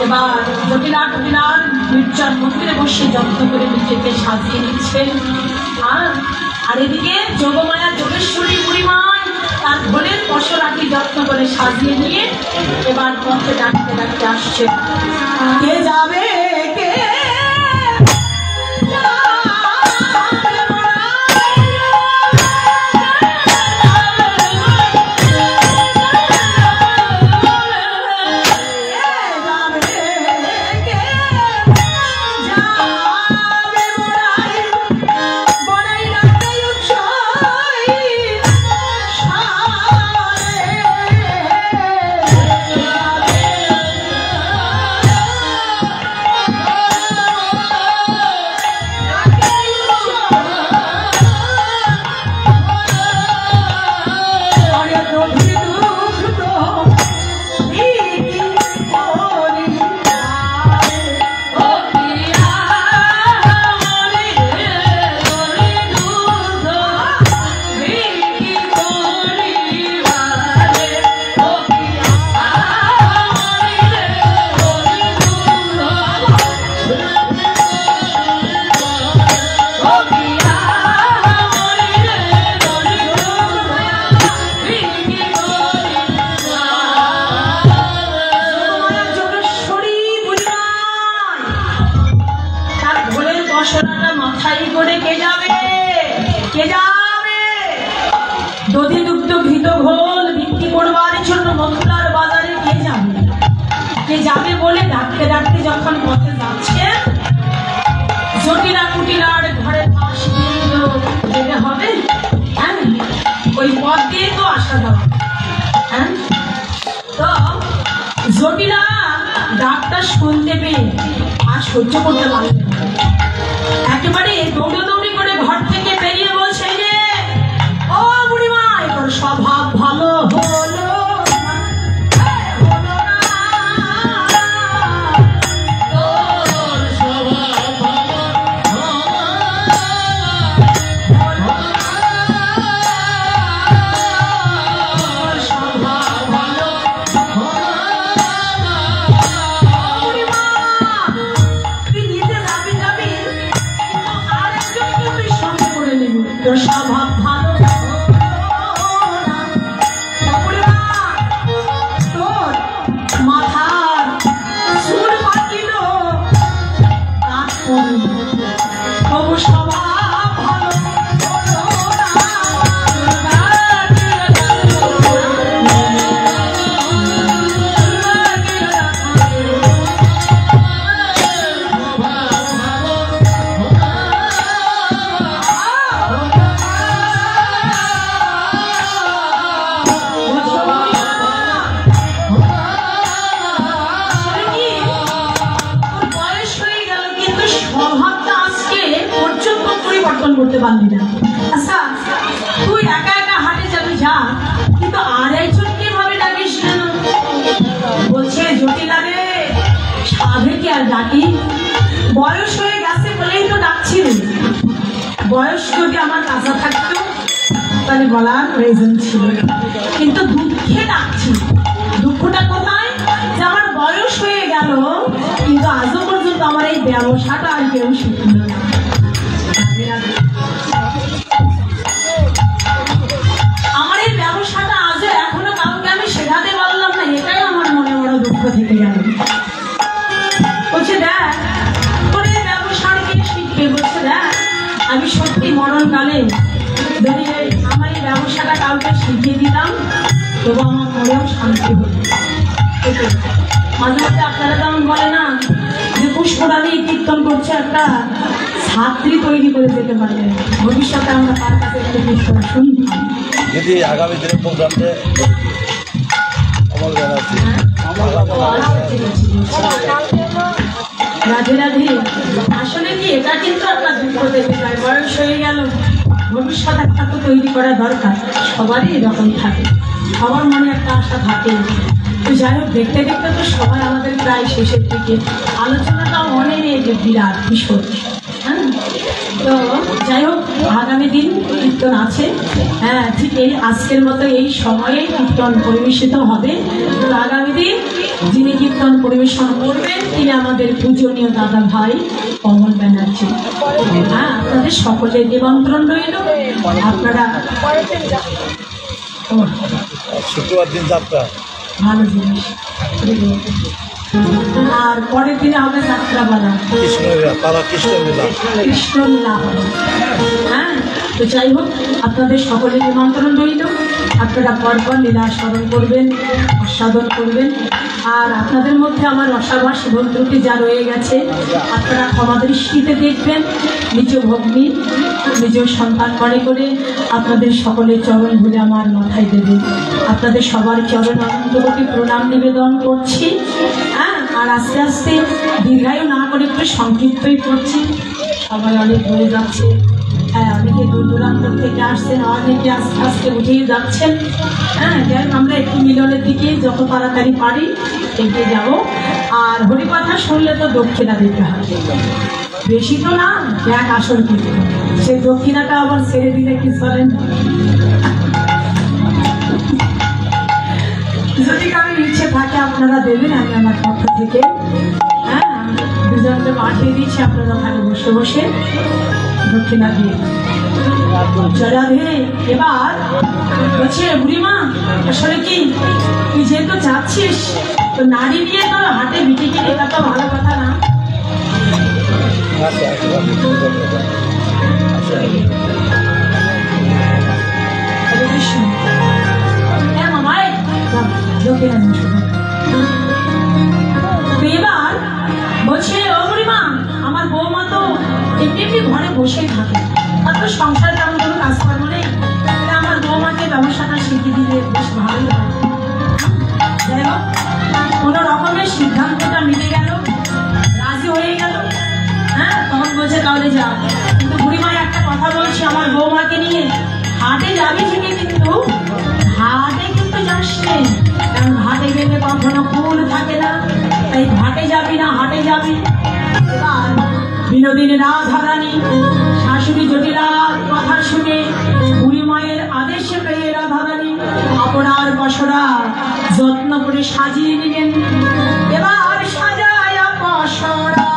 এবার জটিলা টটিলার নির্জন মন্দিরে বসে যত্ন করে নিজেকে সাজিয়ে নিচ্ছেন। আর এদিকে যোগমায়া যোগেশ্বরী বুড়িমাই তার ঢোলের পশরাকে যত্ন করে সাজিয়ে নিয়ে এবার পথে ডাকতে ডাকতে আসছে। কে যাবে কে দধিযুক্ত ঘৃত ঘোল বিক্রি করবার জন্য মথুরার বাজারে কে যাবে বলে ডাকতে ডাকতে যখন পথে যাচ্ছে, জটিলা কুটিলার ঘরের পাশ দিয়ে যেতে হবে। হ্যাঁ, ওই পথ দিয়ে তো আসা যাবে। হ্যাঁ, তো জটিলা ডাকটা শুনতে পেয়ে আর সহ্য করতে পারবে না। একেবারে দৌড়ি করে ঘর থেকে বেরিয়ে বলছে যে, ও বুড়িমা, তোর স্বভাব ভালো হলো তোর স্বভাব ভালো তোর মাথার চুল পাকিল তবু স্বভাব ভালো করতে পারবি না। আচ্ছা, তুই একা একা হাটে যাবি যা, কিন্তু আর একজনকে ভাবে ডাকিস কেন? বলছে, জটিলা রে, সাধে আর ডাকি? বয়স হয়ে গেছে বলেই তো ডাকছি রে। বয়স যদি আমার কাছে থাকতো তাহলে বলার প্রয়োজন ছিল, কিন্তু দুঃখে ডাকছি। দুঃখটা কোথায়? যে আমার বয়স হয়ে গেল, কিন্তু আজও পর্যন্ত আমার এই ব্যবসাটা আর কেউ শিখল না। আমার এই ব্যবসাটা আজও এখনো কাউকে আমি শেখাতে পারলাম না, এটাই আমার মনে বড় দুঃখ থেকে গেল। বলছে, দেখ তোর এই ব্যবসার কে শিখবে? বলছে, দেখ আমি সত্যি মরণকালে যদি আমার এই ব্যবসাটা কাউকে শিখিয়ে দিতাম তবু আমার মনেও শান্তি হতো। মাঝে মাঝে আপনারা যেমন বলে না যে পুষ্পরানী কীর্তন করছে, একটা ছাত্রী তৈরি করে যেতে পারবে, ভবিষ্যতে আমরা তার কাছে একটু কীর্তন শুনতাম। যদি আগামী দিনে প্রোগ্রামে রাধে রাধে। আসলে কি এটা কিন্তু একটা দুঃখ দেখে যায়, বয়স হয়ে গেল, ভবিষ্যৎ একটা তো তৈরি করা দরকার। সবারই এরকম থাকে, সবার মনে একটা আশা থাকে। তো যাই হোক, দেখতে দেখতে তো সবাই আমাদের প্রায় শেষের দিকে, আলোচনাটা অনেক বিরাট ভীষণ। হ্যাঁ, তো যাই হোক, আগামী দিন কীর্তন আছে। হ্যাঁ, ঠিক এই আজকের মতো এই সময়ে কীর্তন পরিবেশিত হবে। তো আগামী দিন যিনি কীর্তন পরিবেশন করবেন তিনি আমাদের পূজনীয় দাদা ভাই কমল ব্যানার্জি। হ্যাঁ, আপনাদের সকলের নিমন্ত্রণ রইল। আপনারা শুক্রবার দিন যাত্রা, ভালো জিনিস। আর পরের দিনে হবে যাত্রাপালা, কৃষ্ণলীলা হবে। হ্যাঁ, তো যাই হোক, আপনাদের সকলের নিমন্ত্রণ রইল। আপনারা পরপর লীলা স্মরণ করবেন, আস্বাদন করবেন। আর আপনাদের মধ্যে আমার অসাবাস বন্ধুটি যা রয়ে গেছে আপনারা ক্ষমা দৃষ্টিতে দেখবেন। নিজ ভগ্নী নিজ সন্তান মনে করে আপনাদের সকলের চরণ ভুলে আমার মাথায় দেবেন। আপনাদের সবার চরণ অনন্তকোটি প্রণাম নিবেদন করছি। হ্যাঁ, আর আস্তে আস্তে দীর্ঘায়ু না করে একটু সংক্ষিপ্তই করছি। সবাই অনেক বলে যাচ্ছে। হ্যাঁ, অনেকে দূর দূরান্ত থেকে আসছেন, অনেকে আস্তে আস্তে উঠেই যাচ্ছেন। হ্যাঁ, যাই আমরা একটু মিলনের দিকে যত তাড়াতাড়ি পারি এগিয়ে যাব। আর হরিকথা শুনলে তো দক্ষিণা দিতে হয়, বেশি তো না, এক আসর কিন্তু সেই দক্ষিণাটা আবার ছেড়ে দিলে কি চলেন? যদি কারোর ইচ্ছে থাকে আপনারা দেবেন, আমি আমার পক্ষ থেকে হ্যাঁ দুজনকে পাঠিয়ে দিচ্ছি। আপনারা ওখানে বসে বসে দক্ষিণা দিয়ে রাধে। এবার বলছে, বুড়িমা আসলে কি তুই যেহেতু যাচ্ছিস তো নারী নিয়ে তো হাটে বিটি কিনে, এটা তো ভালো কথা না। এবার বলছে, ও বুড়িমা আমার বৌমা তো এমনি এমনি ঘরে বসে থাকে, আর তো সংসারে তেমন কোনো কাজকর্ম নেই, আমার বৌমাকে ব্যবসাটা শিখিয়ে দিলে বেশ ভালোই হয়। যাই হোক, কোনো রকমের সিদ্ধান্তটা মিলে গেল, রাজি হয়ে গেল। হ্যাঁ, তখন বলছে তাহলে যা, কিন্তু বুড়িমা একটা কথা বলছি আমার বৌমাকে নিয়ে, হাটে যাবি ঠিকই কিন্তু হাটে কিন্তু যাস নেই, কারণ হাটে গেলে কখনো ফুল থাকে না, তাই ঘাটে যাবি না হাটে যাবি। এবার বিনোদিনী রাধারানী শাশুড়ি জটিলার কথা শুনে বুড়ি মায়ের আদেশে পেয়ে রাধারানী আপনার বসরা যত্ন করে সাজিয়ে নিলেন। এবার সাজায়া বসরা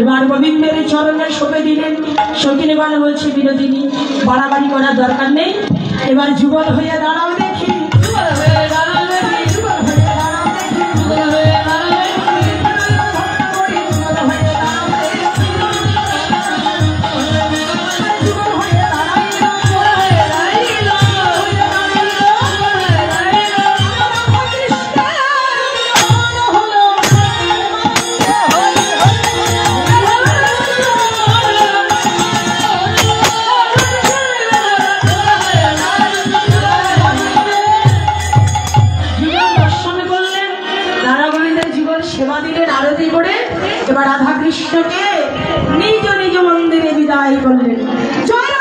এবার গোবিন্দের চরণে শোভে দিলেন। সখিনীগণ বলছে বিনোদিনী বাড়াবাড়ি করার দরকার নেই, এবার যুগল হয়ে দাঁড়াও দেখি, যুগল হয়ে দাঁড়াও দেখি, যুগল হয়ে দাঁড়াও দেখি, যুগল হয়ে দাঁড়াও দেখি, সেবা দিলেন আরতি করে। এবার রাধা কৃষ্ণকে নিজ নিজ মন্দিরে বিদায় করলেন। জয়